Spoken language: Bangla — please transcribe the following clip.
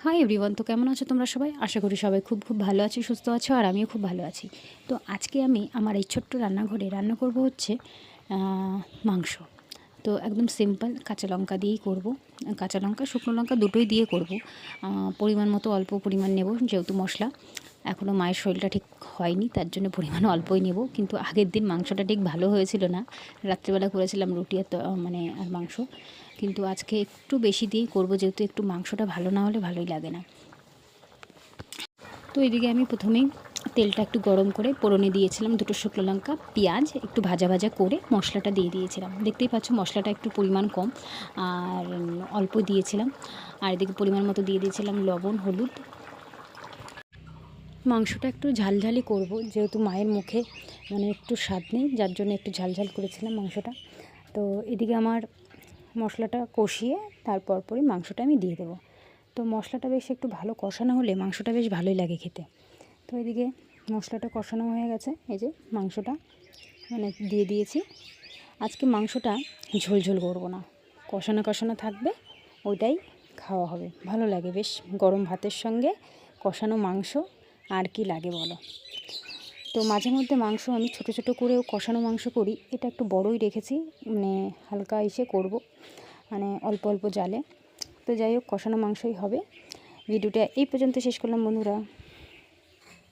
হাই এভরিওয়ান, তো কেমন আছো তোমরা সবাই? আশা করি সবাই খুব খুব ভালো আছো, সুস্থ আছো, আর আমিও খুব ভালো আছি। তো আজকে আমি আমার এই ছোট্ট রান্নাঘরে রান্না করব হচ্ছে মাংস। তো একদম সিম্পল কাঁচা লঙ্কা দিয়েই করব। কাঁচা লঙ্কা শুকনো লঙ্কা দুটোই দিয়ে করব। পরিমাণ মতো অল্প পরিমাণ নেব, যেহেতু মশলা এখনও মায়ের শরীরটা ঠিক হয়নি, তার জন্য পরিমাণ অল্পই নেব। কিন্তু আগের দিন মাংসটা ঠিক ভালো হয়েছিল না, রাত্রিবেলা করেছিলাম রুটি আর মাংস। কিন্তু আজকে একটু বেশি দিয়েই করব, যেহেতু একটু মাংসটা ভালো না হলে ভালোই লাগে না। তো এদিকে আমি প্রথমেই তেলটা একটু গরম করে ফোড়নে দিয়েছিলাম দুটো শুকনো লঙ্কা, পেঁয়াজ একটু ভাজা ভাজা করে মশলাটা দিয়ে দিয়েছিলাম। দেখতেই পাচ্ছ মশলাটা একটু পরিমাণ কম আর অল্প দিয়েছিলাম। আর এদিকে পরিমাণ মতো দিয়ে দিয়েছিলাম লবণ, হলুদ। মাংসটা একটু ঝালঝালি করব, যেহেতু মায়ের মুখে একটু স্বাদ নেই, যার জন্য একটু ঝালঝাল করেছিলাম মাংসটা। তো এদিকে আমার মশলাটা কষিয়ে তারপর মাংসটা আমি দিয়ে দেবো। তো মশলাটা বেশ একটু ভালো কষানো হলে মাংসটা বেশ ভালোই লাগে খেতে। তো এদিকে মশলাটা কষানো হয়ে গেছে, এই যে মাংসটা দিয়ে দিয়েছি। আজকে মাংসটা ঝোল করব না, কষানো কষানো থাকবে, ওইটাই খাওয়া হবে, ভালো লাগে বেশ। গরম ভাতের সঙ্গে কষানো মাংস আর কি লাগে বলো। তো মাঝে মধ্যে মাংস আমি ছোট ছোট করেও কষানো মাংস করি, এটা একটু বড়ই রেখেছি, হালকা ইসে করব, অল্প অল্প জালে। তো যাই হোক, কষানো মাংসই হবে। ভিডিওটা এই পর্যন্ত শেষ করলাম বন্ধুরা।